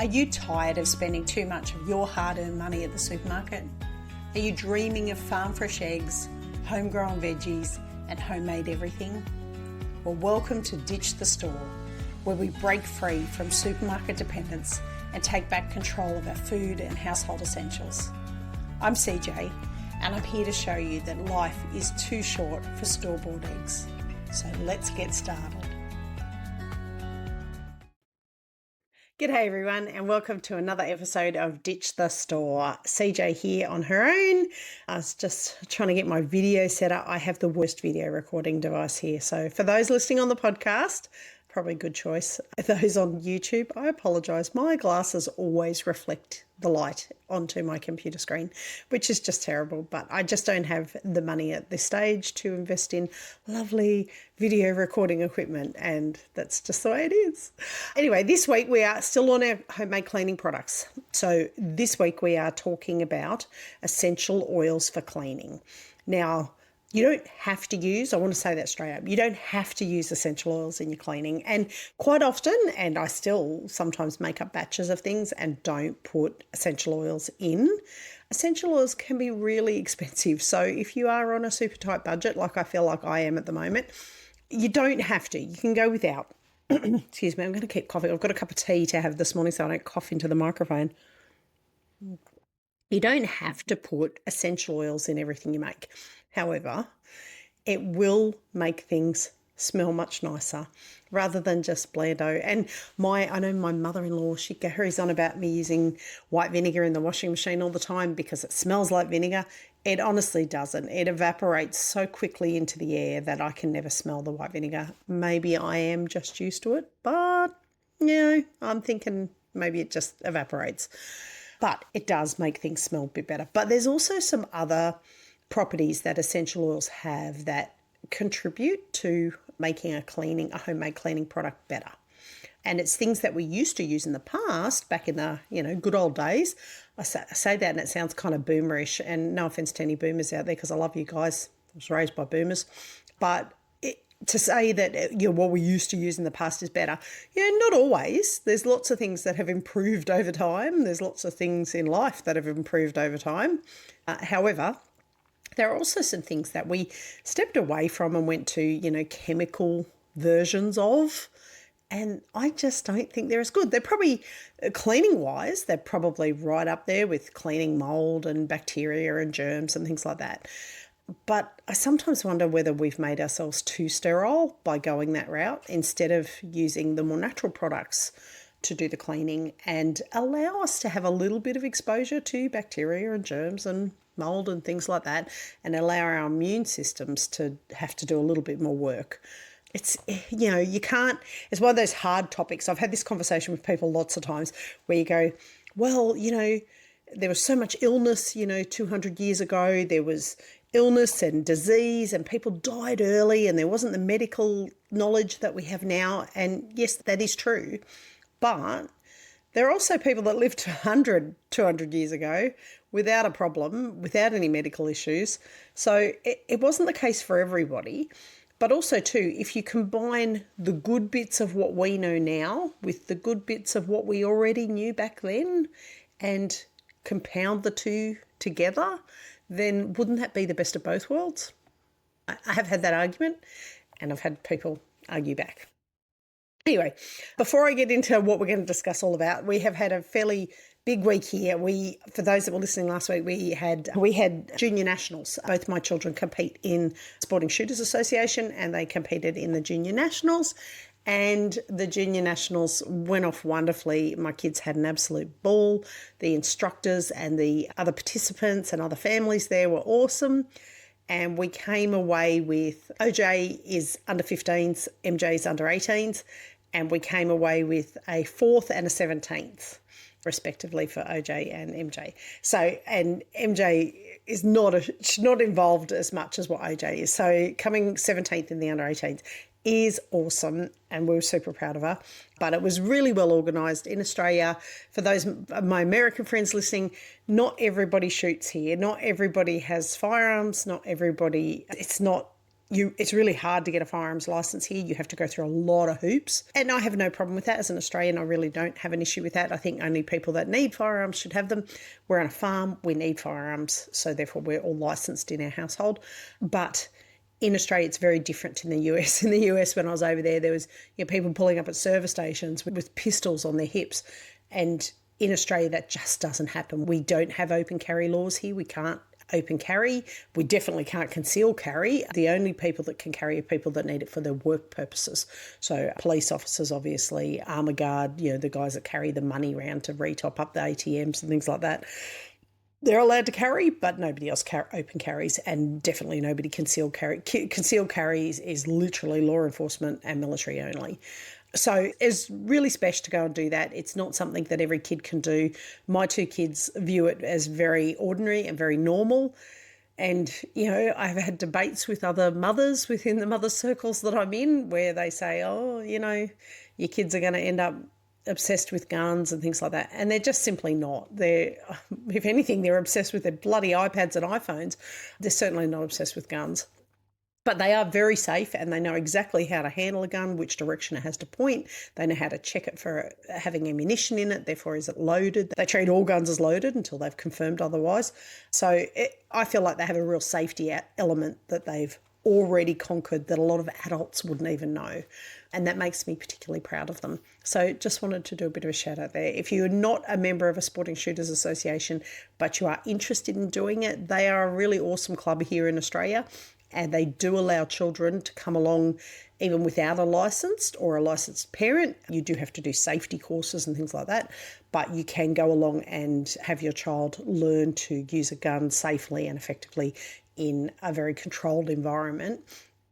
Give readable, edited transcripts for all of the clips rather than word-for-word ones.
Are you tired of spending too much of your hard-earned money at the supermarket? Are you dreaming of farm fresh eggs, homegrown veggies, and homemade everything? Well, welcome to Ditch the Store, where we break free from supermarket dependence and take back control of our food and household essentials. I'm CJ, and I'm here to show you that life is too short for store-bought eggs. So let's get started. G'day everyone, and welcome to another episode of Ditch the Store. CJ here on her own. I was just trying to get my video set up. I have the worst video recording device here. So for those listening on the podcast, probably a good choice. Those on YouTube, I apologise. My glasses always reflect the light onto my computer screen, which is just terrible. But I just don't have the money at this stage to invest in lovely video recording equipment, and that's just the way it is. Anyway, this week we are still on our homemade cleaning products. So this week we are talking about essential oils for cleaning. Now, you don't have to use, I want to say that straight up, you don't have to use essential oils in your cleaning. And quite often, and I still sometimes make up batches of things and don't put essential oils in. Essential oils can be really expensive. So if you are on a super tight budget, like I feel like I am at the moment, you don't have to. You can go without. Excuse me, I'm going to keep coughing. I've got a cup of tea to have this morning so I don't cough into the microphone. You don't have to put essential oils in everything you make. However, it will make things smell much nicer rather than just Blando. And I know my mother-in-law, she carries on about me using white vinegar in the washing machine all the time because it smells like vinegar. It honestly doesn't. It evaporates so quickly into the air that I can never smell the white vinegar. Maybe I am just used to it, but I'm thinking maybe it just evaporates. But it does make things smell a bit better. But there's also some other properties that essential oils have that contribute to making a homemade cleaning product better. And it's things that we used to use in the past, back in the good old days. I say that and it sounds kind of boomerish, and no offense to any boomers out there because I love you guys. I was raised by boomers. But to say that what we used to use in the past is better, not always. There's lots of things that have improved over time. There's lots of things in life that have improved over time. However, there are also some things that we stepped away from and went to, chemical versions of, and I just don't think they're as good. They're probably, cleaning-wise, they're probably right up there with cleaning mold and bacteria and germs and things like that. But I sometimes wonder whether we've made ourselves too sterile by going that route instead of using the more natural products to do the cleaning and allow us to have a little bit of exposure to bacteria and germs and mold and things like that, and allow our immune systems to have to do a little bit more work. It's, you can't, it's one of those hard topics. I've had this conversation with people lots of times where you go, well, there was so much illness, 200 years ago, there was illness and disease and people died early and there wasn't the medical knowledge that we have now. And yes, that is true. But there are also people that lived 100, 200 years ago without a problem, without any medical issues. So it wasn't the case for everybody. But also too, if you combine the good bits of what we know now with the good bits of what we already knew back then and compound the two together, then wouldn't that be the best of both worlds? I have had that argument and I've had people argue back. Anyway, before I get into what we're going to discuss all about, we have had a fairly big week here. For those that were listening last week, we had junior nationals. Both my children compete in Sporting Shooters Association and they competed in the junior nationals. And the junior nationals went off wonderfully. My kids had an absolute ball. The instructors and the other participants and other families there were awesome. And we came away with, OJ is under 15s, MJ is under 18s, and we came away with a 4th and a 17th, respectively, for OJ and MJ. So, and MJ is not involved as much as what OJ is. So coming 17th in the under 18s is awesome, and we were super proud of her. But it was really well organised in Australia. For those of my American friends listening, not everybody shoots here. Not everybody has firearms. Not everybody, it's not it's really hard to get a firearms license here. You have to go through a lot of hoops. And I have no problem with that. As an Australian, I really don't have an issue with that. I think only people that need firearms should have them. We're on a farm, we need firearms, so therefore we're all licensed in our household. But in Australia, it's very different in the US. In the US, when I was over there was people pulling up at service stations with pistols on their hips. And in Australia, that just doesn't happen. We don't have open carry laws here. We can't open carry. We definitely can't conceal carry. The only people that can carry are people that need it for their work purposes. So police officers, obviously, armour guard, the guys that carry the money around to retop up the ATMs and things like that. They're allowed to carry, but nobody else open carries, and definitely nobody concealed carry. Concealed carry is literally law enforcement and military only. So it's really special to go and do that. It's not something that every kid can do. My two kids view it as very ordinary and very normal. And, I've had debates with other mothers within the mother circles that I'm in where they say, oh, your kids are going to end up obsessed with guns and things like that. And they're just simply not. If anything, they're obsessed with their bloody iPads and iPhones. They're certainly not obsessed with guns. But they are very safe, and they know exactly how to handle a gun, which direction it has to point. They know how to check it for having ammunition in it, therefore is it loaded. They treat all guns as loaded until they've confirmed otherwise. So I feel like they have a real safety element that they've already conquered that a lot of adults wouldn't even know. And that makes me particularly proud of them. So just wanted to do a bit of a shout out there. If you're not a member of a Sporting Shooters Association, but you are interested in doing it, they are a really awesome club here in Australia. And they do allow children to come along even without a licensed or a licensed parent. You do have to do safety courses and things like that, but you can go along and have your child learn to use a gun safely and effectively in a very controlled environment.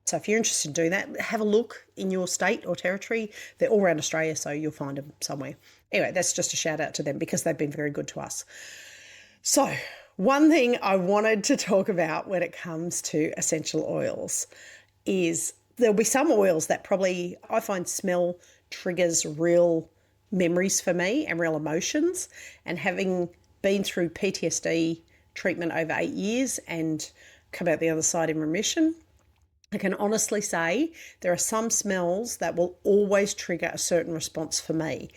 So if you're interested in doing that, have a look in your state or territory. They're all around Australia, so you'll find them somewhere. Anyway, that's just a shout out to them because they've been very good to us. So one thing I wanted to talk about when it comes to essential oils is there'll be some oils that probably I find smell triggers real memories for me and real emotions. And having been through PTSD treatment over 8 years and come out the other side in remission, I can honestly say there are some smells that will always trigger a certain response for me.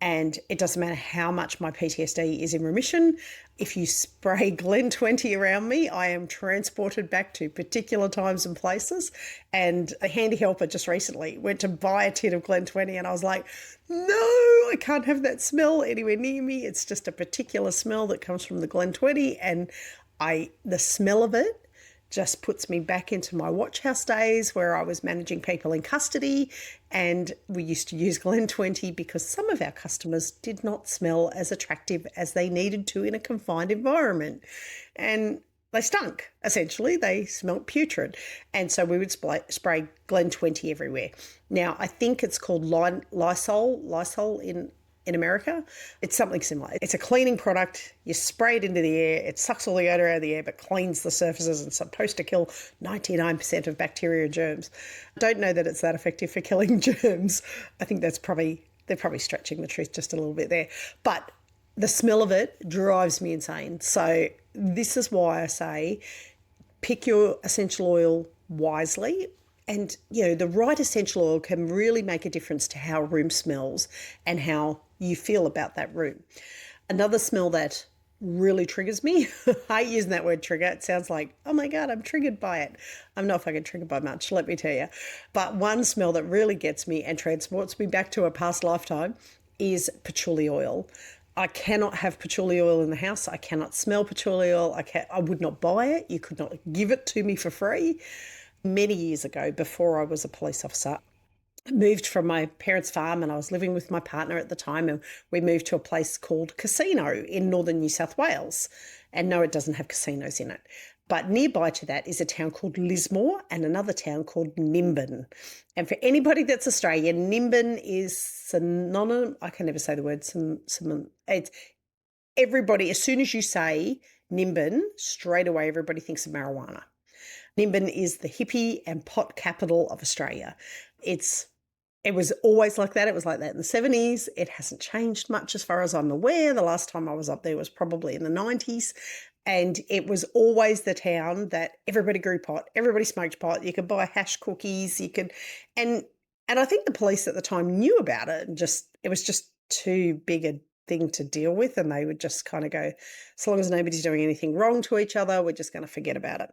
And it doesn't matter how much my PTSD is in remission. If you spray Glen 20 around me, I am transported back to particular times and places. And a handy helper just recently went to buy a tin of Glen 20 and I was like, no, I can't have that smell anywhere near me. It's just a particular smell that comes from the Glen 20 and the smell of it just puts me back into my watch house days where I was managing people in custody, and we used to use Glen 20 because some of our customers did not smell as attractive as they needed to in a confined environment, and they stunk. Essentially, they smelt putrid, and so we would spray Glen 20 everywhere. Now, I think it's called Lysol in America. It's something similar. It's a cleaning product. You spray it into the air. It sucks all the odor out of the air, but cleans the surfaces and it's supposed to kill 99% of bacteria and germs. I don't know that it's that effective for killing germs. I think they're probably stretching the truth just a little bit there. But the smell of it drives me insane. So this is why I say pick your essential oil wisely. And, the right essential oil can really make a difference to how a room smells and how you feel about that room. Another smell that really triggers me, I hate using that word trigger. It sounds like, oh my God, I'm triggered by it. I'm not fucking triggered by much, let me tell you. But one smell that really gets me and transports me back to a past lifetime is patchouli oil. I cannot have patchouli oil in the house. I cannot smell patchouli oil. I would not buy it. You could not give it to me for free. Many years ago, before I was a police officer, I moved from my parents' farm and I was living with my partner at the time, and we moved to a place called Casino in northern New South Wales. And no, it doesn't have casinos in it. But nearby to that is a town called Lismore and another town called Nimbin. And for anybody that's Australian, Nimbin is synonym. I can never say the word. It's everybody, as soon as you say Nimbin, straight away everybody thinks of marijuana. Nimbin is the hippie and pot capital of Australia. It was always like that. It was like that in the 70s. It hasn't changed much as far as I'm aware. The last time I was up there was probably in the 90s. And it was always the town that everybody grew pot, everybody smoked pot. You could buy hash cookies, and and I think the police at the time knew about it, and it was just too big a thing to deal with, and they would just kind of go, as long as nobody's doing anything wrong to each other, we're just going to forget about it.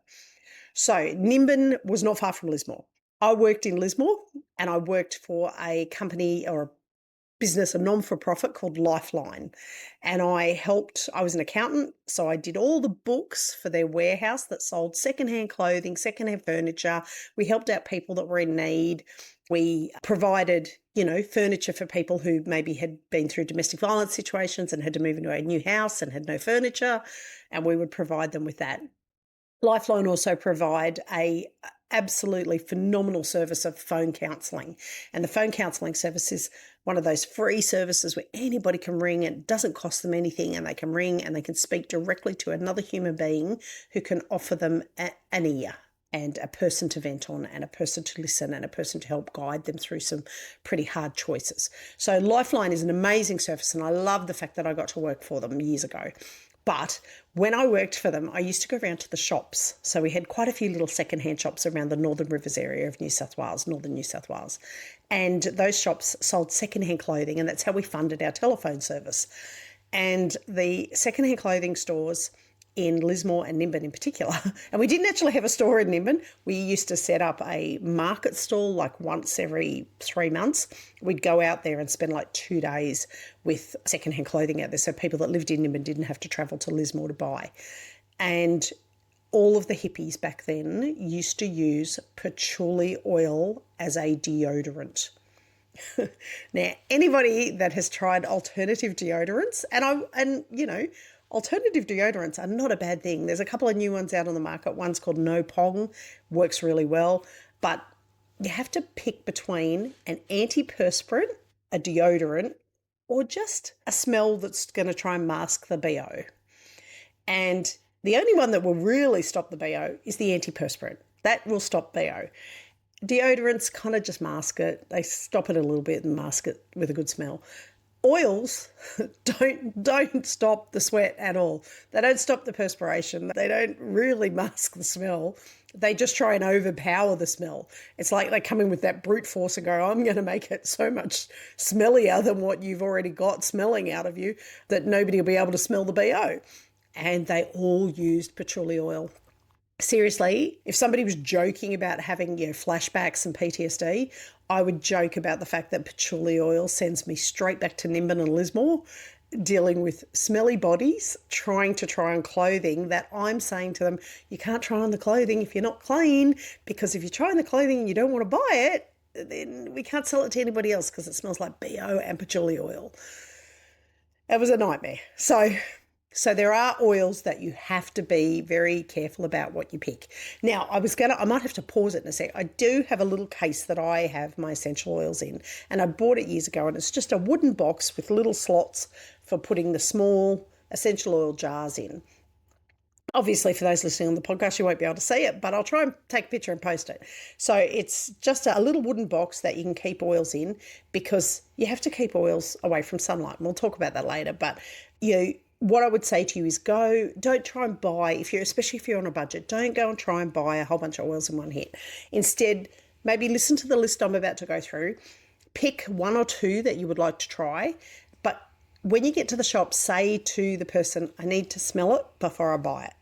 So Nimbin was not far from Lismore. I worked in Lismore, and I worked for a company or a business, a non-for-profit called Lifeline. And I was an accountant, so I did all the books for their warehouse that sold secondhand clothing, secondhand furniture. We helped out people that were in need. We provided, furniture for people who maybe had been through domestic violence situations and had to move into a new house and had no furniture, and we would provide them with that. Lifeline also provide a absolutely phenomenal service of phone counselling. And the phone counselling service is one of those free services where anybody can ring. It doesn't cost them anything, and they can ring and they can speak directly to another human being who can offer them an ear and a person to vent on and a person to listen and a person to help guide them through some pretty hard choices. So Lifeline is an amazing service, and I love the fact that I got to work for them years ago. But when I worked for them, I used to go around to the shops. So we had quite a few little secondhand shops around the Northern Rivers area of northern New South Wales. And those shops sold secondhand clothing, and that's how we funded our telephone service. And the secondhand clothing stores in Lismore and Nimbin in particular, and we didn't actually have a store in Nimbin. We used to set up a market stall like once every 3 months. We'd go out there and spend like 2 days with secondhand clothing out there, so people that lived in Nimbin didn't have to travel to Lismore to buy. And all of the hippies back then used to use patchouli oil as a deodorant. Now, anybody that has tried alternative deodorants, alternative deodorants are not a bad thing. There's a couple of new ones out on the market. One's called No Pong, works really well. But you have to pick between an antiperspirant, a deodorant, or just a smell that's going to try and mask the BO. And the only one that will really stop the BO is the antiperspirant. That will stop BO. Deodorants kind of just mask it. They stop it a little bit and mask it with a good smell. Oils don't stop the sweat at all. They don't stop the perspiration. They don't really mask the smell. They just try and overpower the smell. It's like they come in with that brute force and go, I'm going to make it so much smellier than what you've already got smelling out of you that nobody will be able to smell the BO. And they all used patchouli oil. Seriously, if somebody was joking about having flashbacks and PTSD, I would joke about the fact that patchouli oil sends me straight back to Nimbin and Lismore, dealing with smelly bodies, trying on clothing that I'm saying to them, you can't try on the clothing if you're not clean, because if you try on the clothing and you don't want to buy it, then we can't sell it to anybody else because it smells like BO and patchouli oil. It was a nightmare. So there are oils that you have to be very careful about what you pick. Now, I might have to pause it in a sec. I do have a little case that I have my essential oils in, and I bought it years ago, and it's just a wooden box with little slots for putting the small essential oil jars in. Obviously, for those listening on the podcast, you won't be able to see it, but I'll try and take a picture and post it. So it's just a little wooden box that you can keep oils in, because you have to keep oils away from sunlight. And we'll talk about that later, but what I would say to you is don't try and buy, especially if you're on a budget, don't go and try and buy a whole bunch of oils in one hit. Instead, maybe listen to the list I'm about to go through, pick one or two that you would like to try, but when you get to the shop, say to the person, I need to smell it before I buy it.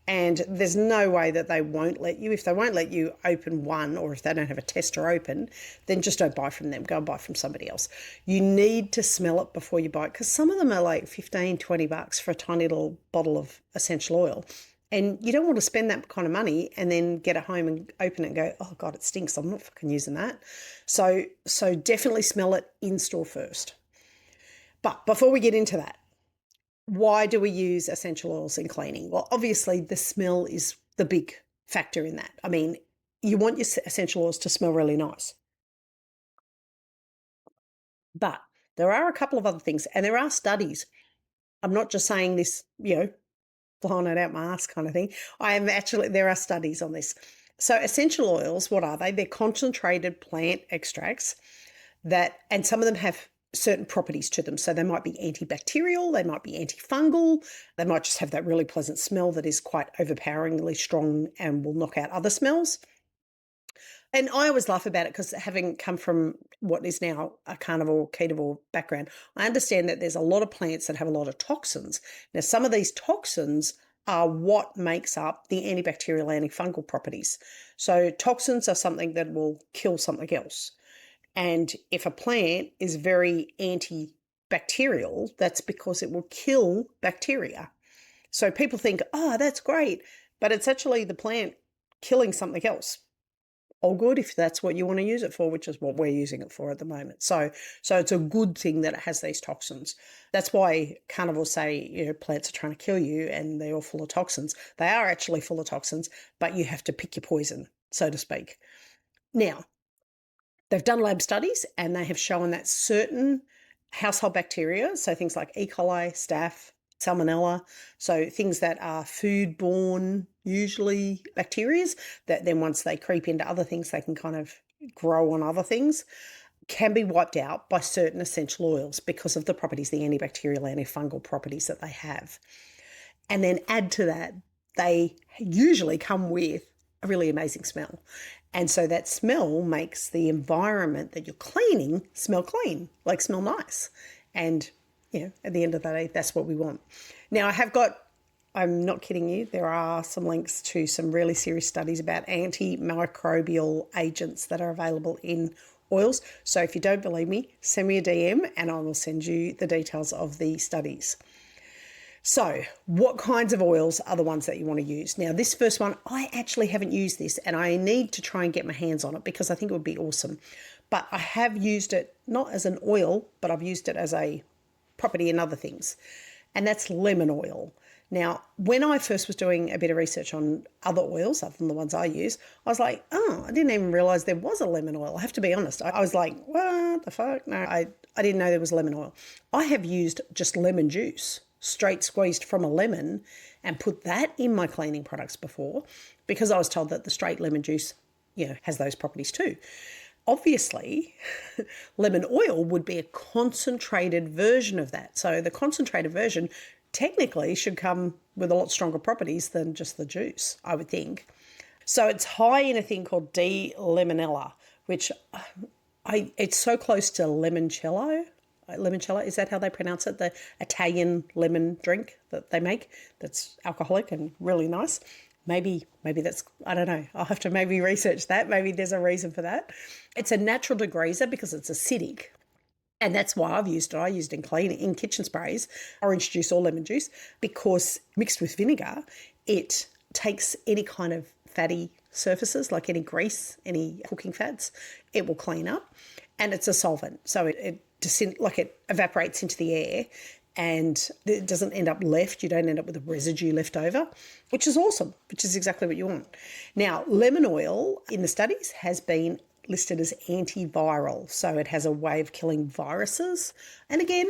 And there's no way that they won't let you. If they won't let you open one, or if they don't have a tester open, then just don't buy from them. Go and buy from somebody else. You need to smell it before you buy it, because some of them are like $15-$20 for a tiny little bottle of essential oil. And you don't want to spend that kind of money and then get it home and open it and go, oh God, it stinks. I'm not fucking using that. So definitely smell it in store first. But before we get into that, why do we use essential oils in cleaning? Well, obviously the smell is the big factor in that. I mean, you want your essential oils to smell really nice. But there are a couple of other things, and there are studies. I'm not just saying this, blowing it out my ass kind of thing. There are studies on this. So essential oils, what are they? They're concentrated plant extracts and some of them have certain properties to them. So they might be antibacterial, they might be antifungal, they might just have that really pleasant smell that is quite overpoweringly strong and will knock out other smells. And I always laugh about it because having come from what is now a carnivore, ketovore background, I understand that there's a lot of plants that have a lot of toxins. Now, some of these toxins are what makes up the antibacterial, antifungal properties. So toxins are something that will kill something else. And if a plant is very antibacterial, that's because it will kill bacteria. So people think, oh, that's great, but it's actually the plant killing something else. All good if that's what you want to use it for, which is what we're using it for at the moment. So it's a good thing that it has these toxins. That's why carnivores say, plants are trying to kill you and they're all full of toxins. They are actually full of toxins, but you have to pick your poison, so to speak. Now, they've done lab studies and they have shown that certain household bacteria, so things like E. coli, staph, salmonella, so things that are foodborne, usually bacteria, that then once they creep into other things, they can kind of grow on other things, can be wiped out by certain essential oils because of the properties, the antibacterial, antifungal properties that they have. And then add to that, they usually come with a really amazing smell. And so that smell makes the environment that you're cleaning smell clean, like smell nice. And, at the end of the day, that's what we want. Now, I'm not kidding you, there are some links to some really serious studies about antimicrobial agents that are available in oils. So if you don't believe me, send me a DM and I will send you the details of the studies. So what kinds of oils are the ones that you want to use? Now, this first one, I actually haven't used this and I need to try and get my hands on it because I think it would be awesome. But I have used it not as an oil, but I've used it as a property in other things. And that's lemon oil. Now, when I first was doing a bit of research on other oils, other than the ones I use, I was like, oh, I didn't even realize there was a lemon oil. I have to be honest. I was like, what the fuck? No, I didn't know there was lemon oil. I have used just lemon juice, straight squeezed from a lemon, and put that in my cleaning products before because I was told that the straight lemon juice, has those properties too. Obviously, lemon oil would be a concentrated version of that. So the concentrated version technically should come with a lot stronger properties than just the juice, I would think. So it's high in a thing called D-limonella, which it's so close to limoncello. Limoncello, is that how they pronounce it? The Italian lemon drink that they make that's alcoholic and really nice. Maybe that's, I don't know. I'll have to maybe research that. Maybe there's a reason for that. It's a natural degreaser because it's acidic. And that's why I've used it. I used it in kitchen sprays, orange juice or lemon juice, because mixed with vinegar, it takes any kind of fatty surfaces, like any grease, any cooking fats, it will clean up. And it's a solvent. So it evaporates into the air and it doesn't end up left. You don't end up with a residue left over, which is awesome, which is exactly what you want. Now, lemon oil in the studies has been listed as antiviral. So it has a way of killing viruses. And again,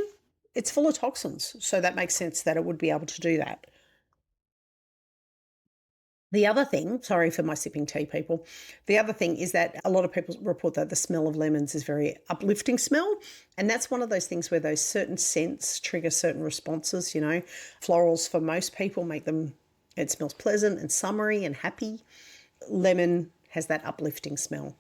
it's full of toxins. So that makes sense that it would be able to do that. The other thing, sorry for my sipping tea, people. The other thing is that a lot of people report that the smell of lemons is very uplifting smell. And that's one of those things where those certain scents trigger certain responses, Florals for most people it smells pleasant and summery and happy. Lemon has that uplifting smell.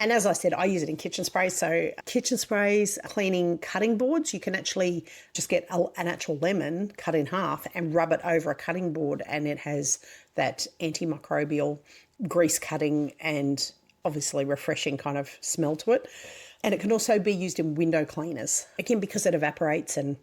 And as I said, I use it in kitchen sprays. So kitchen sprays, cleaning cutting boards, you can actually just get an actual lemon cut in half and rub it over a cutting board, and it has that antimicrobial grease cutting and obviously refreshing kind of smell to it. And it can also be used in window cleaners. Again, because it evaporates and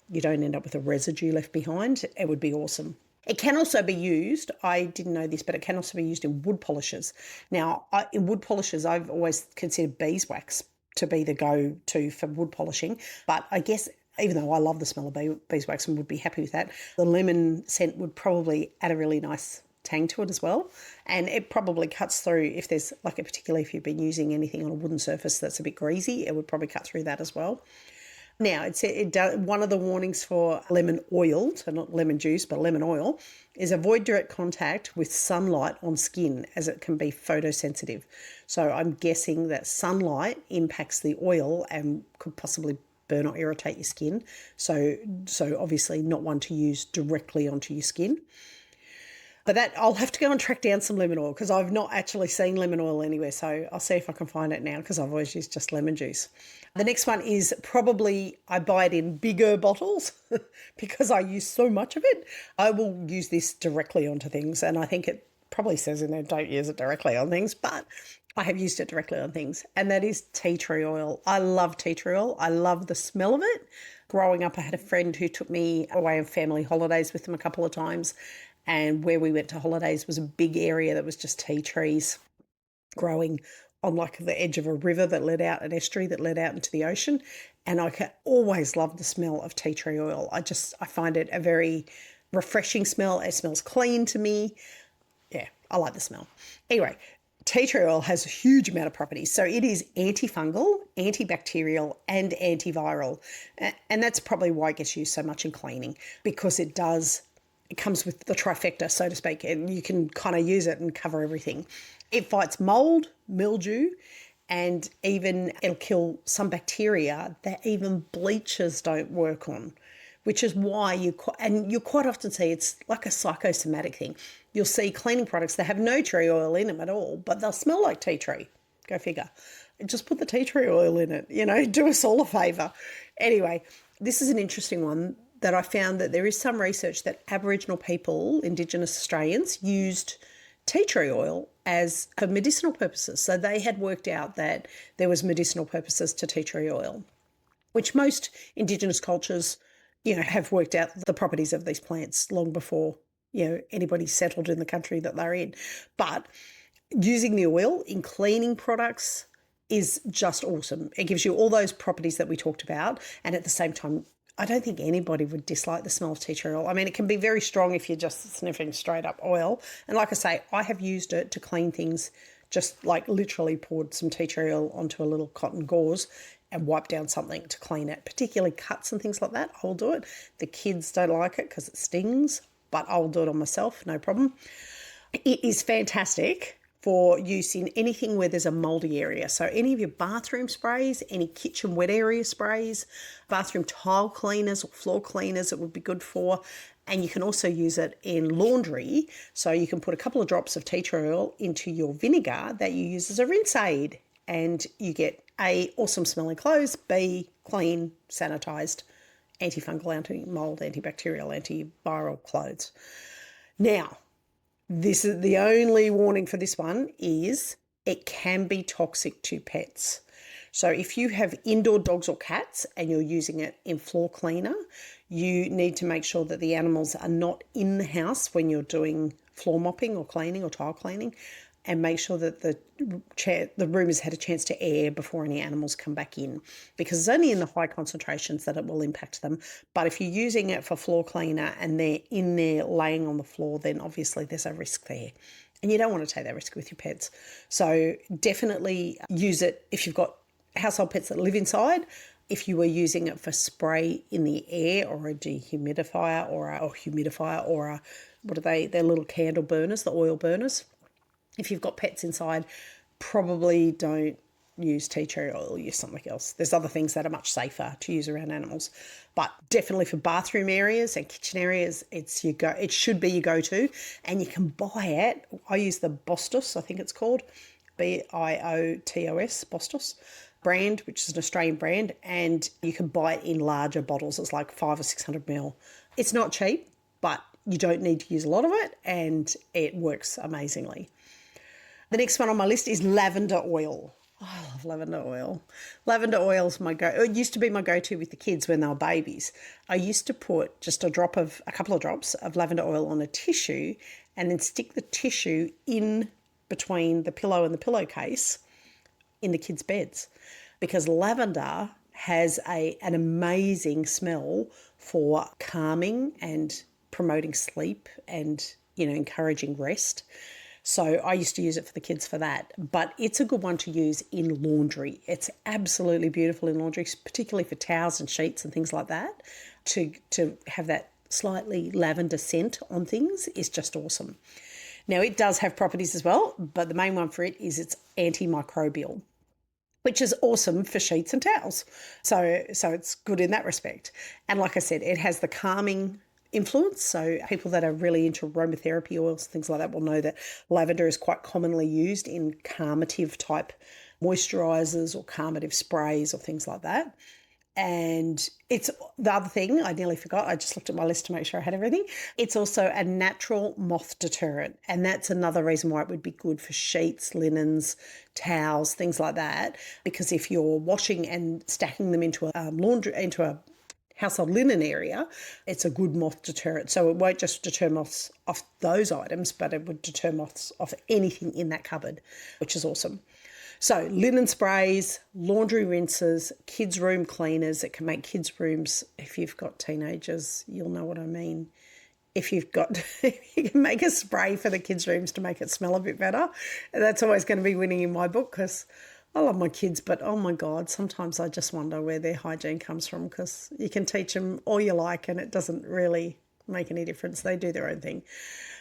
you don't end up with a residue left behind, it would be awesome. It can also be used, I didn't know this, but it can also be used in wood polishers. Now, in wood polishers, I've always considered beeswax to be the go-to for wood polishing. But I guess even though I love the smell of beeswax and would be happy with that, the lemon scent would probably add a really nice tang to it as well. And it probably cuts through if there's, particularly if you've been using anything on a wooden surface that's a bit greasy, it would probably cut through that as well. Now, one of the warnings for lemon oil, so not lemon juice, but lemon oil, is avoid direct contact with sunlight on skin as it can be photosensitive. So I'm guessing that sunlight impacts the oil and could possibly burn or irritate your skin. So obviously not one to use directly onto your skin. But that, I'll have to go and track down some lemon oil because I've not actually seen lemon oil anywhere. So I'll see if I can find it now because I've always used just lemon juice. The next one is probably I buy it in bigger bottles because I use so much of it. I will use this directly onto things, and I think it probably says in there don't use it directly on things, but I have used it directly on things, and that is tea tree oil. I love tea tree oil. I love the smell of it. Growing up, I had a friend who took me away on family holidays with them a couple of times, and where we went to holidays was a big area that was just tea trees growing on like the edge of a river that led out, an estuary that led out into the ocean. And I always loved the smell of tea tree oil. I find it a very refreshing smell. It smells clean to me. Yeah, I like the smell. Anyway, tea tree oil has a huge amount of properties. So it is antifungal, antibacterial, and antiviral. And that's probably why it gets used so much in cleaning, because it comes with the trifecta, so to speak, and you can kind of use it and cover everything. It fights mold, mildew, and even it'll kill some bacteria that even bleachers don't work on, which is why you quite often see it's like a psychosomatic thing. You'll see cleaning products that have no tree oil in them at all, but they'll smell like tea tree. Go figure. Just put the tea tree oil in it, do us all a favour. Anyway, this is an interesting one that I found that there is some research that Aboriginal people, Indigenous Australians, used tea tree oil for medicinal purposes. So they had worked out that there was medicinal purposes to tea tree oil, which most Indigenous cultures, have worked out the properties of these plants long before, anybody settled in the country that they're in. But using the oil in cleaning products is just awesome. It gives you all those properties that we talked about, and at the same time, I don't think anybody would dislike the smell of tea tree oil. I mean, it can be very strong if you're just sniffing straight up oil. And like I say, I have used it to clean things, just like literally poured some tea tree oil onto a little cotton gauze and wiped down something to clean it, particularly cuts and things like that. I'll do it. The kids don't like it because it stings, but I'll do it on myself, no problem. It is fantastic for use in anything where there's a mouldy area. So any of your bathroom sprays, any kitchen wet area sprays, bathroom tile cleaners or floor cleaners, it would be good for. And you can also use it in laundry. So you can put a couple of drops of tea tree oil into your vinegar that you use as a rinse aid. And you get A, awesome smelling clothes, B, clean, sanitized, antifungal, anti-mold, antibacterial, antiviral clothes. Now, this is the only warning for this one is it can be toxic to pets. So if you have indoor dogs or cats and you're using it in floor cleaner, you need to make sure that the animals are not in the house when you're doing floor mopping or cleaning or tile cleaning, and make sure that the room has had a chance to air before any animals come back in, because it's only in the high concentrations that it will impact them. But if you're using it for floor cleaner and they're in there laying on the floor, then obviously there's a risk there. And you don't want to take that risk with your pets. So definitely use it if you've got household pets that live inside. If you were using it for spray in the air or a dehumidifier or what are they? They're little candle burners, the oil burners. If you've got pets inside, probably don't use tea tree oil, use something else. There's other things that are much safer to use around animals. But definitely for bathroom areas and kitchen areas, it should be your go-to. And you can buy it. I use the Bostos, I think it's called, Biotos, Bostos brand, which is an Australian brand, and you can buy it in larger bottles. It's like 500 or 600 ml. It's not cheap, but you don't need to use a lot of it, and it works amazingly. The next one on my list is lavender oil. Oh, I love lavender oil. Lavender oil is it used to be my go-to with the kids when they were babies. I used to put just a couple of drops of lavender oil on a tissue and then stick the tissue in between the pillow and the pillowcase in the kids' beds, because lavender has an amazing smell for calming and promoting sleep and, encouraging rest. So I used to use it for the kids for that, but it's a good one to use in laundry. It's absolutely beautiful in laundry, particularly for towels and sheets and things like that. To have that slightly lavender scent on things is just awesome. Now, it does have properties as well, but the main one for it is it's antimicrobial. which is awesome for sheets and towels. So it's good in that respect. And like I said, it has the calming influence. So people that are really into aromatherapy oils, things like that, will know that lavender is quite commonly used in calmative type moisturizers or calmative sprays or things like that. And it's the other thing I nearly forgot. I just looked at my list to make sure I had everything. It's also a natural moth deterrent. And that's another reason why it would be good for sheets, linens, towels, things like that. Because if you're washing and stacking them into a into a household linen area, it's a good moth deterrent. So it won't just deter moths off those items, but it would deter moths off anything in that cupboard, which is awesome. So linen sprays, laundry rinses, kids' room cleaners. It can make kids' rooms, if you've got teenagers, you'll know what I mean. If you've got, you can make a spray for the kids' rooms to make it smell a bit better. And that's always going to be winning in my book because I love my kids, but oh my God, sometimes I just wonder where their hygiene comes from because you can teach them all you like and it doesn't really make any difference. They do their own thing.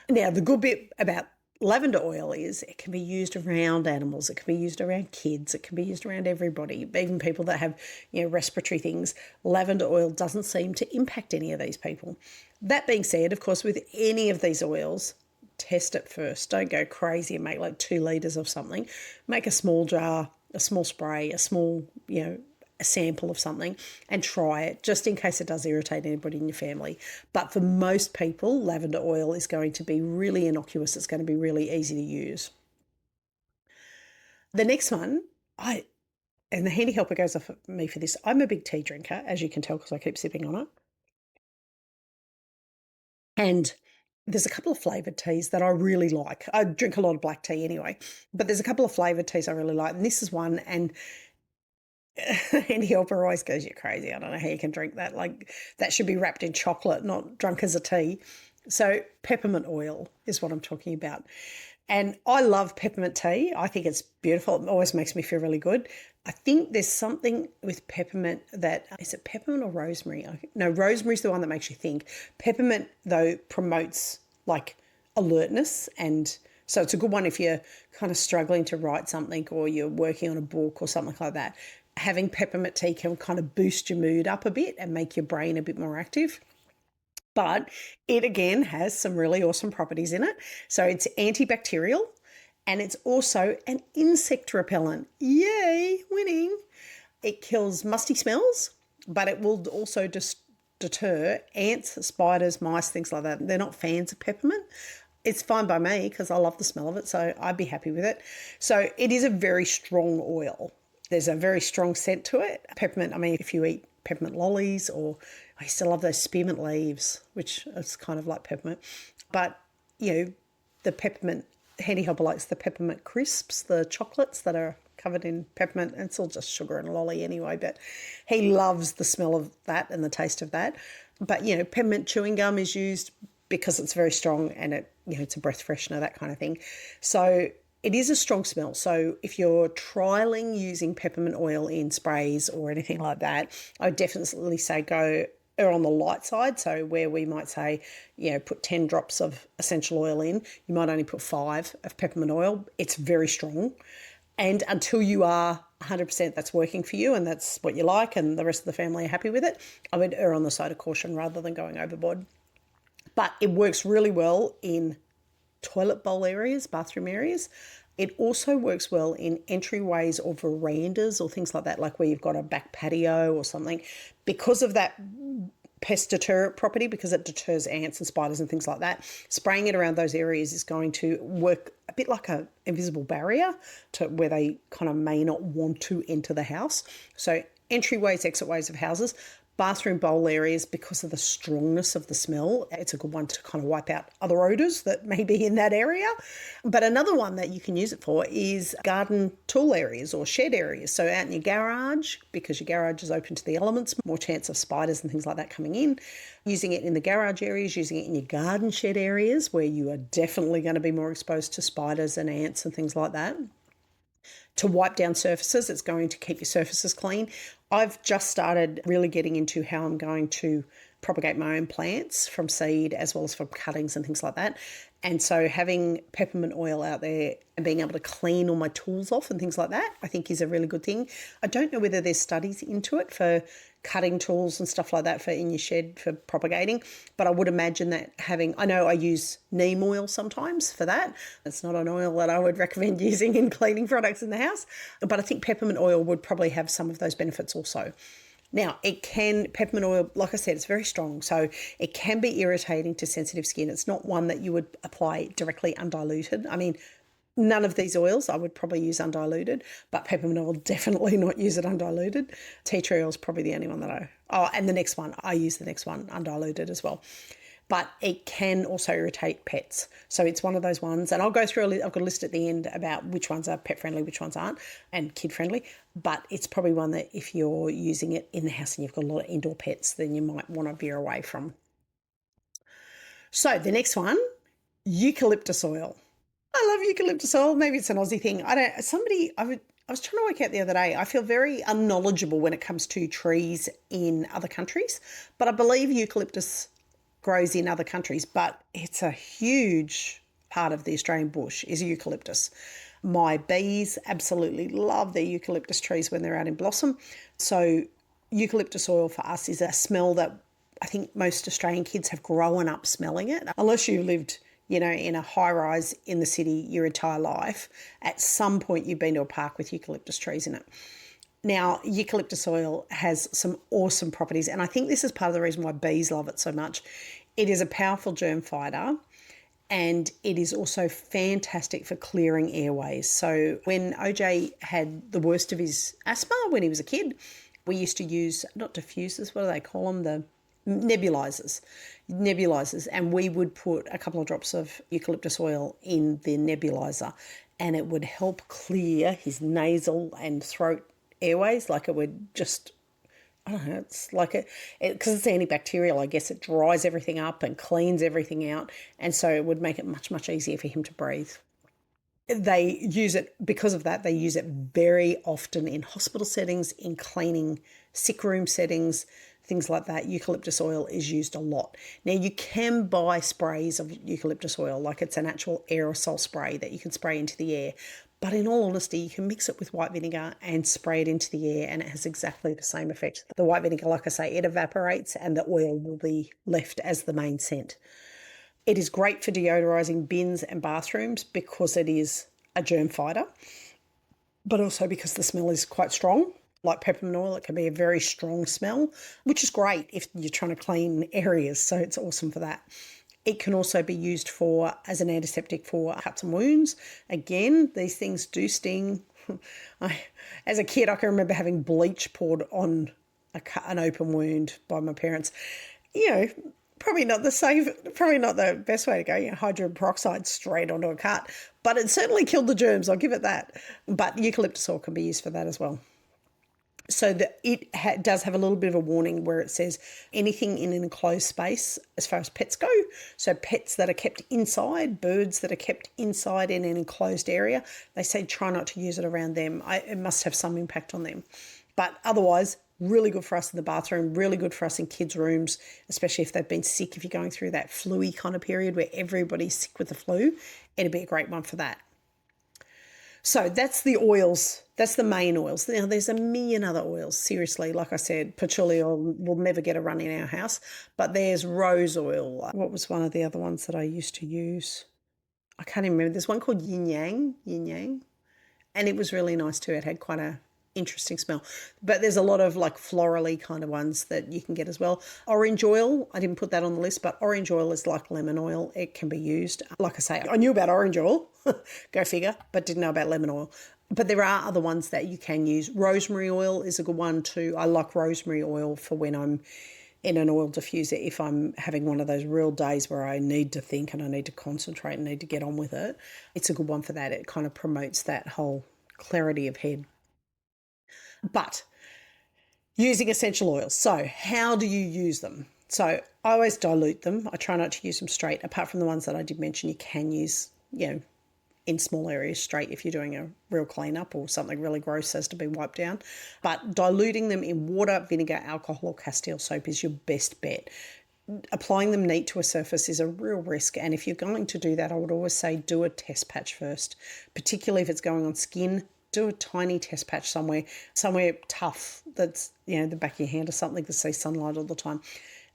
Now, the good bit about lavender oil is it can be used around animals, it can be used around kids, it can be used around everybody, even people that have, respiratory things. Lavender oil doesn't seem to impact any of these people. That being said, of course, with any of these oils, test it first. Don't go crazy and make like 2 litres of something. Make a small jar, a small spray, a small, a sample of something and try it just in case it does irritate anybody in your family. But for most people, lavender oil is going to be really innocuous. It's going to be really easy to use. The next one, and the handy helper goes off at me for this. I'm a big tea drinker, as you can tell, because I keep sipping on it. And there's a couple of flavoured teas that I really like. I drink a lot of black tea anyway, but there's a couple of flavoured teas I really like. And this is one, and helper always goes, "You're crazy. I don't know how you can drink that. Like, that should be wrapped in chocolate, not drunk as a tea." So peppermint oil is what I'm talking about. And I love peppermint tea. I think it's beautiful. It always makes me feel really good. I think there's something with peppermint that, is it peppermint or rosemary? No, rosemary's the one that makes you think. Peppermint, though, promotes like alertness. And so it's a good one if you're kind of struggling to write something or you're working on a book or something like that. Having peppermint tea can kind of boost your mood up a bit and make your brain a bit more active. But it, again, has some really awesome properties in it. So it's antibacterial and it's also an insect repellent. Yay, winning. It kills musty smells, but it will also just deter ants, spiders, mice, things like that. They're not fans of peppermint. It's fine by me because I love the smell of it, so I'd be happy with it. So it is a very strong oil. There's a very strong scent to it. Peppermint, I mean, if you eat peppermint lollies, or I used to love those spearmint leaves, which is kind of like peppermint. But, the peppermint, Handy Helper likes the peppermint crisps, the chocolates that are covered in peppermint. And it's all just sugar and lolly anyway, but he loves the smell of that and the taste of that. But, peppermint chewing gum is used because it's very strong and it's a breath freshener, that kind of thing. So it is a strong smell. So if you're trialing using peppermint oil in sprays or anything like that, I would definitely say go on the light side. So where we might say, put 10 drops of essential oil in, you might only put 5 of peppermint oil. It's very strong. And until you are 100% that's working for you and that's what you like and the rest of the family are happy with it, I would err on the side of caution rather than going overboard. But it works really well in toilet bowl areas, bathroom areas. It also works well in entryways or verandas or things like that, like where you've got a back patio or something. Because of that pest deterrent property, because it deters ants and spiders and things like that, spraying it around those areas is going to work a bit like an invisible barrier to where they kind of may not want to enter the house. So entryways, exitways of houses, bathroom bowl areas, because of the strongness of the smell, it's a good one to kind of wipe out other odours that may be in that area. But another one that you can use it for is garden tool areas or shed areas. So out in your garage, because your garage is open to the elements, more chance of spiders and things like that coming in. Using it in the garage areas, using it in your garden shed areas where you are definitely going to be more exposed to spiders and ants and things like that. To wipe down surfaces, it's going to keep your surfaces clean. I've just started really getting into how I'm going to propagate my own plants from seed as well as from cuttings and things like that. And so having peppermint oil out there and being able to clean all my tools off and things like that, I think is a really good thing. I don't know whether there's studies into it for cutting tools and stuff like that for in your shed for propagating, but I would imagine that I know I use neem oil sometimes for that. It's not an oil that I would recommend using in cleaning products in the house, but I think peppermint oil would probably have some of those benefits also. Now, peppermint oil, like I said, it's very strong, so it can be irritating to sensitive skin. It's not one that you would apply directly undiluted. I mean, none of these oils I would probably use undiluted, but peppermint oil, definitely not use it undiluted. Tea tree oil is probably the only one that and the next one, I use the next one undiluted as well. But it can also irritate pets. So it's one of those ones, and I'll go through, I've got a list at the end about which ones are pet friendly, which ones aren't, and kid friendly. But it's probably one that if you're using it in the house and you've got a lot of indoor pets, then you might want to veer away from. So the next one, eucalyptus oil. I love eucalyptus oil. Maybe it's an Aussie thing. I was trying to work out the other day. I feel very unknowledgeable when it comes to trees in other countries, but I believe eucalyptus grows in other countries, but it's a huge part of the Australian bush is eucalyptus. My bees absolutely love their eucalyptus trees when they're out in blossom. So eucalyptus oil for us is a smell that I think most Australian kids have grown up smelling it. Unless you lived, in a high rise in the city your entire life, at some point you've been to a park with eucalyptus trees in it. Now, eucalyptus oil has some awesome properties, and I think this is part of the reason why bees love it so much. It is a powerful germ fighter, and it is also fantastic for clearing airways. So when OJ had the worst of his asthma when he was a kid, we used to use, not diffusers, what do they call them? The nebulizers, and we would put a couple of drops of eucalyptus oil in the nebulizer, and it would help clear his nasal and throat airways. Like it would just, I don't know, it's like because it's antibacterial, I guess it dries everything up and cleans everything out, and so it would make it much, much easier for him to breathe. They use it, because of that, they use it very often in hospital settings, in cleaning sickroom settings, things like that. Eucalyptus oil is used a lot. Now, you can buy sprays of eucalyptus oil, like it's an actual aerosol spray that you can spray into the air. But in all honesty, you can mix it with white vinegar and spray it into the air, and it has exactly the same effect. The white vinegar, like I say, it evaporates and the oil will be left as the main scent. It is great for deodorizing bins and bathrooms because it is a germ fighter, but also because the smell is quite strong. Like peppermint oil, it can be a very strong smell, which is great if you're trying to clean areas, so it's awesome for that. It can also be used as an antiseptic for cuts and wounds. Again, these things do sting. As a kid, I can remember having bleach poured on an open wound by my parents. Probably not the best way to go. Hydrogen peroxide straight onto a cut, but it certainly killed the germs, I'll give it that. But eucalyptus oil can be used for that as well. So that it does have a little bit of a warning where it says anything in an enclosed space as far as pets go. So pets that are kept inside, birds that are kept inside in an enclosed area, they say try not to use it around them. It must have some impact on them. But otherwise, really good for us in the bathroom, really good for us in kids' rooms, especially if they've been sick, if you're going through that flu-y kind of period where everybody's sick with the flu, it'd be a great one for that. So that's the oils. That's the main oils. Now, there's a million other oils. Seriously, like I said, patchouli oil will never get a run in our house. But there's rose oil. What was one of the other ones that I used to use? I can't even remember. There's one called yin yang. And it was really nice too. It had quite a interesting smell. But there's a lot of like florally kind of ones that you can get as well. Orange oil, I didn't put that on the list, but orange oil is like lemon oil. It can be used. Like I say, I knew about orange oil, go figure, but didn't know about lemon oil. But there are other ones that you can use. Rosemary oil is a good one too. I like rosemary oil for when I'm in an oil diffuser, if I'm having one of those real days where I need to think and I need to concentrate and need to get on with it. It's a good one for that. It kind of promotes that whole clarity of head. But using essential oils. So how do you use them? So I always dilute them. I try not to use them straight, apart from the ones that I did mention you can use, in small areas straight if you're doing a real cleanup or something really gross has to be wiped down. But diluting them in water, vinegar, alcohol or castile soap is your best bet. applying them neat to a surface is a real risk. And if you're going to do that, I would always say do a test patch first, particularly if it's going on skin. Do a tiny test patch somewhere tough that's, the back of your hand or something that sees sunlight all the time.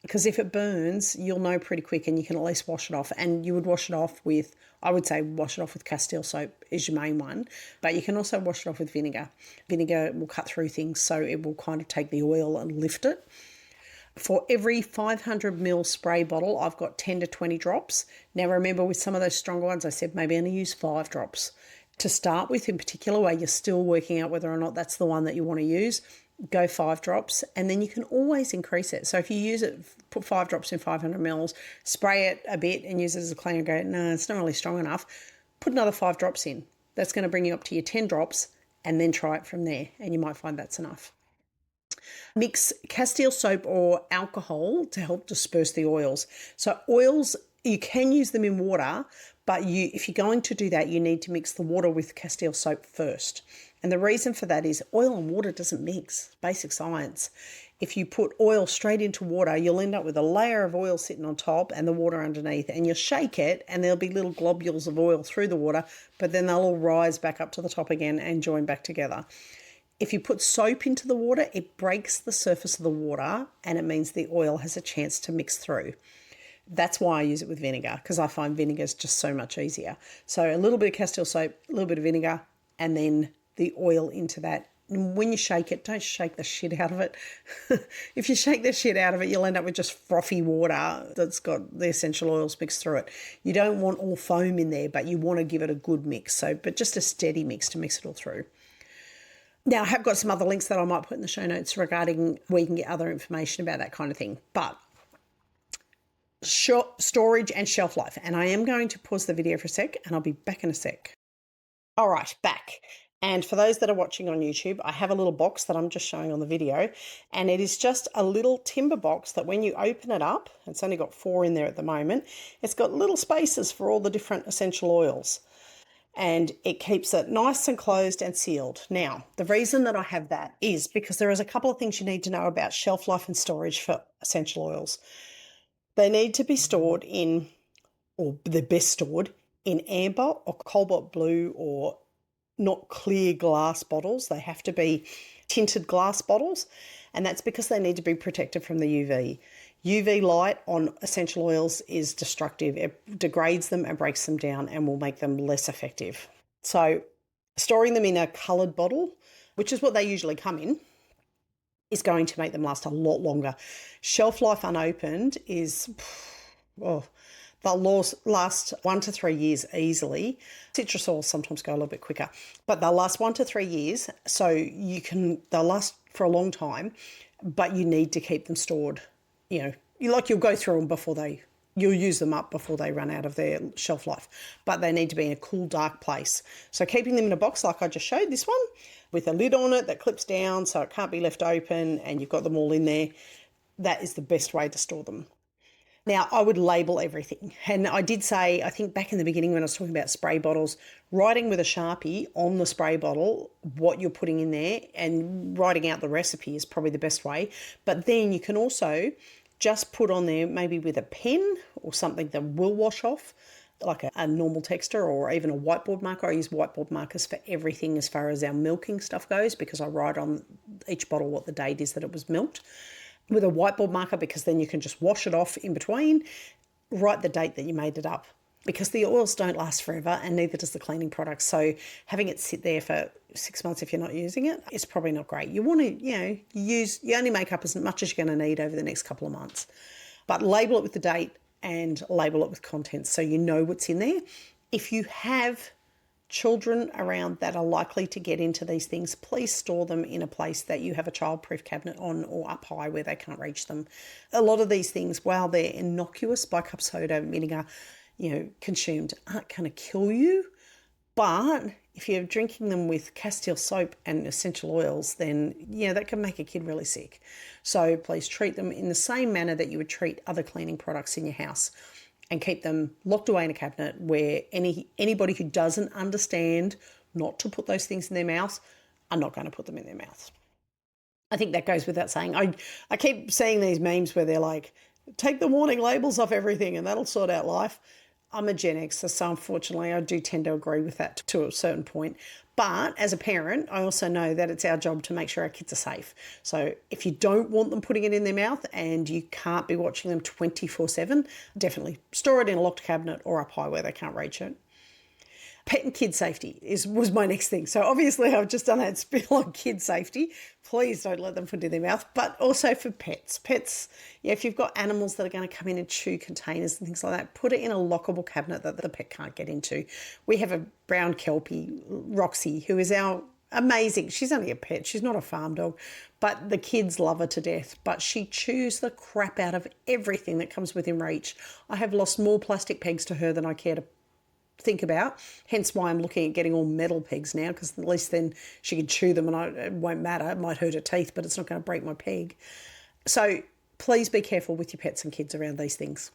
Because if it burns, you'll know pretty quick and you can at least wash it off. And you would wash it off with, I would say wash it off with Castile soap is your main one. But you can also wash it off with vinegar. Vinegar will cut through things, so it will kind of take the oil and lift it. For every 500 ml spray bottle, I've got 10 to 20 drops. Now remember, with some of those stronger ones, I said maybe only use 5 drops. To start with, in particular, where you're still working out whether or not that's the one that you want to use, go 5 drops, and then you can always increase it. So if you use it, put 5 drops in 500 mils, spray it a bit and use it as a cleaner, go, no, it's not really strong enough. Put another 5 drops in. That's going to bring you up to your 10 drops, and then try it from there, and you might find that's enough. Mix Castile soap or alcohol to help disperse the oils. So oils, you can use them in water, but if you're going to do that, you need to mix the water with Castile soap first. And the reason for that is oil and water doesn't mix, basic science. If you put oil straight into water, you'll end up with a layer of oil sitting on top and the water underneath, and you'll shake it and there'll be little globules of oil through the water, but then they'll all rise back up to the top again and join back together. If you put soap into the water, it breaks the surface of the water and it means the oil has a chance to mix through. That's why I use it with vinegar, because I find vinegar is just so much easier. So a little bit of Castile soap, a little bit of vinegar, and then the oil into that. And when you shake it, don't shake the shit out of it. If you shake the shit out of it, you'll end up with just frothy water that's got the essential oils mixed through it. You don't want all foam in there, but you want to give it a good mix. But just a steady mix to mix it all through. Now, I have got some other links that I might put in the show notes regarding where you can get other information about that kind of thing. But storage and shelf life. And I am going to pause the video for a sec and I'll be back in a sec. All right, back. And for those that are watching on YouTube, I have a little box that I'm just showing on the video. And it is just a little timber box that when you open it up, it's only got 4 in there at the moment, it's got little spaces for all the different essential oils. And it keeps it nice and closed and sealed. Now, the reason that I have that is because there is a couple of things you need to know about shelf life and storage for essential oils. They need to be stored in, or they're best stored in amber or cobalt blue or not clear glass bottles. They have to be tinted glass bottles, and that's because they need to be protected from the UV. UV light on essential oils is destructive. It degrades them and breaks them down and will make them less effective. So storing them in a coloured bottle, which is what they usually come in, is going to make them last a lot longer. Shelf life unopened is, they'll last 1 to 3 years easily. Citrus oils sometimes go a little bit quicker, but they'll last 1 to 3 years. So they'll last for a long time, but you need to keep them stored. You'll go through them you'll use them up before they run out of their shelf life, but they need to be in a cool, dark place. So keeping them in a box like I just showed this one, with a lid on it that clips down so it can't be left open and you've got them all in there, that is the best way to store them. Now, I would label everything. And I did say, I think back in the beginning when I was talking about spray bottles, writing with a Sharpie on the spray bottle what you're putting in there and writing out the recipe is probably the best way. But then you can also just put on there maybe with a pen or something that will wash off, like a normal texture or even a whiteboard marker. I use whiteboard markers for everything as far as our milking stuff goes, because I write on each bottle what the date is that it was milked with a whiteboard marker, because then you can just wash it off in between, write the date that you made it up, because the oils don't last forever and neither does the cleaning product. So having it sit there for 6 months if you're not using it is probably not great. You want to, you only make up as much as you're going to need over the next couple of months, but label it with the date and label it with contents so you know what's in there. If you have children around that are likely to get into these things, please store them in a place that you have a childproof cabinet on or up high where they can't reach them. A lot of these things, while they're innocuous, bicarb soda, vinegar, consumed, aren't going to kill you. But if you're drinking them with Castile soap and essential oils, then, that can make a kid really sick. So please treat them in the same manner that you would treat other cleaning products in your house, and keep them locked away in a cabinet where anybody who doesn't understand not to put those things in their mouth are not going to put them in their mouth. I think that goes without saying. I keep seeing these memes where they're like, take the warning labels off everything and that'll sort out life. I'm a Gen Xer, so unfortunately I do tend to agree with that to a certain point. But as a parent, I also know that it's our job to make sure our kids are safe. So if you don't want them putting it in their mouth and you can't be watching them 24/7, definitely store it in a locked cabinet or up high where they can't reach it. Pet and kid safety was my next thing. So obviously I've just done that spiel on kid safety. Please don't let them put it in their mouth, but also for pets. Pets, yeah, if you've got animals that are going to come in and chew containers and things like that, put it in a lockable cabinet that the pet can't get into. We have a brown Kelpie, Roxy, who is our amazing. She's only a pet. She's not a farm dog, but the kids love her to death. But she chews the crap out of everything that comes within reach. I have lost more plastic pegs to her than I care to think about, hence why I'm looking at getting all metal pegs now, because at least then she can chew them and it won't matter. It might hurt her teeth, but it's not going to break my peg. So please be careful with your pets and kids around these things.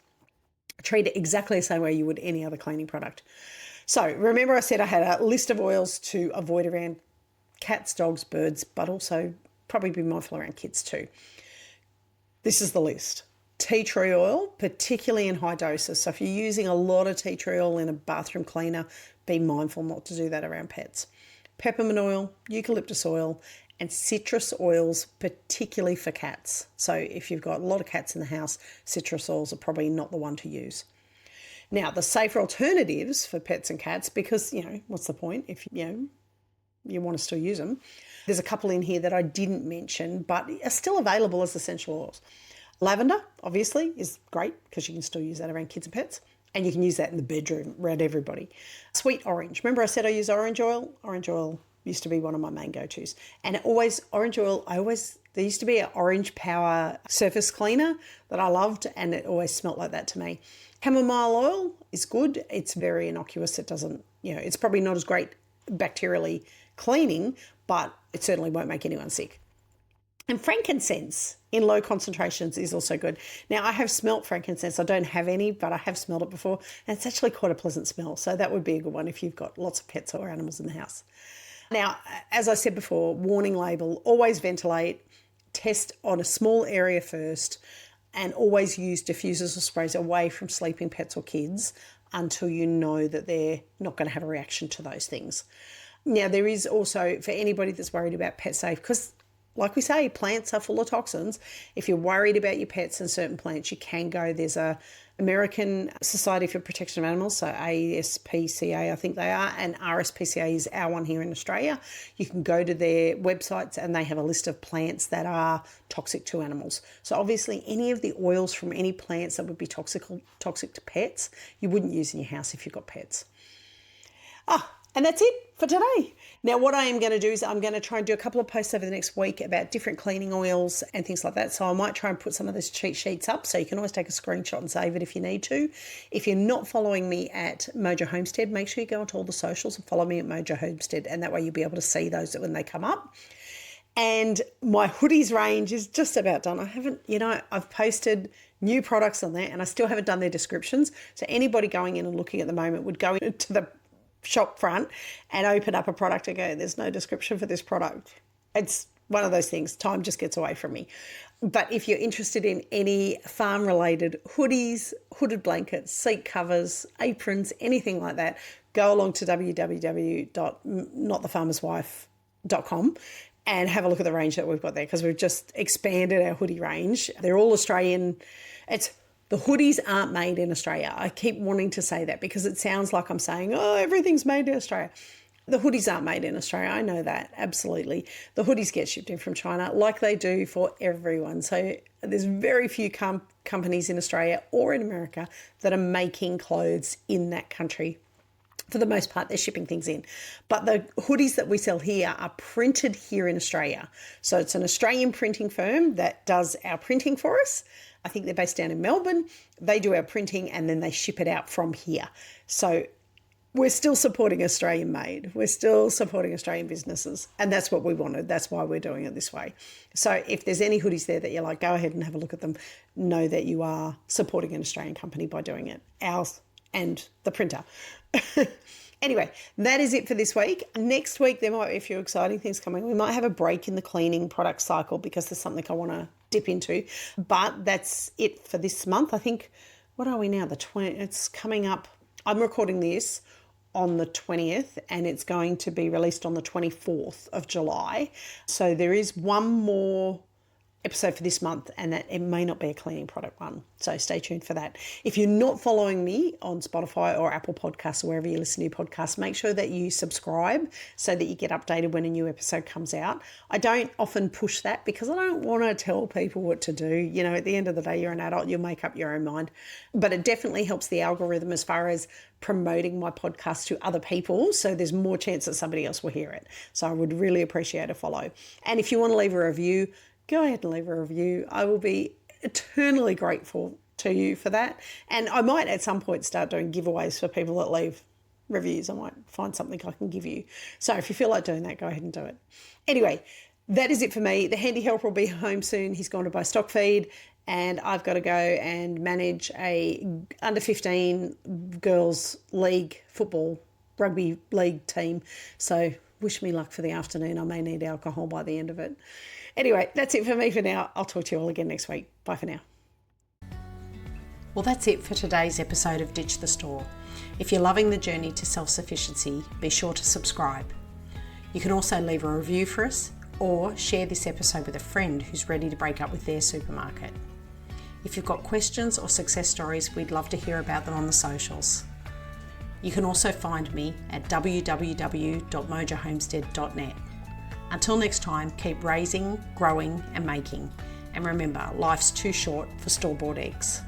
Treat it exactly the same way you would any other cleaning product. So remember I said I had a list of oils to avoid around cats, dogs, birds, but also probably be mindful around kids too. This is the list. Tea tree oil, particularly in high doses. So if you're using a lot of tea tree oil in a bathroom cleaner, be mindful not to do that around pets. Peppermint oil, eucalyptus oil, and citrus oils, particularly for cats. So if you've got a lot of cats in the house, citrus oils are probably not the one to use. Now, the safer alternatives for pets and cats, because, what's the point if, you want to still use them? There's a couple in here that I didn't mention, but are still available as essential oils. Lavender, obviously, is great because you can still use that around kids and pets. And you can use that in the bedroom around everybody. Sweet orange. Remember I said I use orange oil? Orange oil used to be one of my main go-tos. And orange oil, there used to be an orange power surface cleaner that I loved, and it always smelled like that to me. Chamomile oil is good. It's very innocuous. It doesn't, it's probably not as great bacterially cleaning, but it certainly won't make anyone sick. And frankincense in low concentrations is also good. Now, I have smelt frankincense. I don't have any, but I have smelled it before. And it's actually quite a pleasant smell. So that would be a good one if you've got lots of pets or animals in the house. Now, as I said before, warning label, always ventilate, test on a small area first, and always use diffusers or sprays away from sleeping pets or kids until you know that they're not going to have a reaction to those things. Now, there is also, for anybody that's worried about pet safe, because like we say, plants are full of toxins. If you're worried about your pets and certain plants, you can go. There's a American Society for Protection of Animals, so ASPCA, I think they are, and RSPCA is our one here in Australia. You can go to their websites and they have a list of plants that are toxic to animals. So obviously any of the oils from any plants that would be toxic to pets, you wouldn't use in your house if you've got pets. And that's it for today. Now, what I am going to do is I'm going to try and do a couple of posts over the next week about different cleaning oils and things like that. So I might try and put some of those cheat sheets up, so you can always take a screenshot and save it if you need to. If you're not following me at Mojo Homestead, make sure you go onto all the socials and follow me at Mojo Homestead, and that way you'll be able to see those when they come up. And my hoodies range is just about done. I've posted new products on there and I still haven't done their descriptions. So anybody going in and looking at the moment would go into the shop front and open up a product and go, there's no description for this product. It's one of those things. Time just gets away from me. But if you're interested in any farm related hoodies, hooded blankets, seat covers, aprons, anything like that, go along to www.notthefarmerswife.com and have a look at the range that we've got there, because we've just expanded our hoodie range. They're all Australian. The hoodies aren't made in Australia. I keep wanting to say that because it sounds like I'm saying, everything's made in Australia. The hoodies aren't made in Australia. I know that, absolutely. The hoodies get shipped in from China like they do for everyone. So there's very few companies in Australia or in America that are making clothes in that country. For the most part, they're shipping things in. But the hoodies that we sell here are printed here in Australia. So it's an Australian printing firm that does our printing for us. I think they're based down in Melbourne. They do our printing and then they ship it out from here. So we're still supporting Australian made. We're still supporting Australian businesses. And that's what we wanted. That's why we're doing it this way. So if there's any hoodies there that you're like, go ahead and have a look at them. Know that you are supporting an Australian company by doing it. Ours and the printer. Anyway, that is it for this week. Next week, there might be a few exciting things coming. We might have a break in the cleaning product cycle because there's something I want to dip into. But that's it for this month. I think, what are we now? It's coming up. I'm recording this on the 20th and it's going to be released on the 24th of July. So there is one more episode for this month, and that it may not be a cleaning product one. So stay tuned for that. If you're not following me on Spotify or Apple Podcasts or wherever you listen to podcasts, make sure that you subscribe so that you get updated when a new episode comes out. I don't often push that because I don't want to tell people what to do. You know, at the end of the day, you're an adult, you'll make up your own mind. But it definitely helps the algorithm as far as promoting my podcast to other people, so there's more chance that somebody else will hear it. So I would really appreciate a follow. And if you want to leave a review, go ahead and leave a review. I will be eternally grateful to you for that. And I might at some point start doing giveaways for people that leave reviews. I might find something I can give you. So if you feel like doing that, go ahead and do it. Anyway, that is it for me. The handy helper will be home soon. He's gone to buy stock feed, and I've got to go and manage a under 15 girls league football rugby league team. So wish me luck for the afternoon. I may need alcohol by the end of it. Anyway, that's it for me for now. I'll talk to you all again next week. Bye for now. Well, that's it for today's episode of Ditch the Store. If you're loving the journey to self-sufficiency, be sure to subscribe. You can also leave a review for us or share this episode with a friend who's ready to break up with their supermarket. If you've got questions or success stories, we'd love to hear about them on the socials. You can also find me at www.mojohomestead.net. Until next time, keep raising, growing and making. And remember, life's too short for store-bought eggs.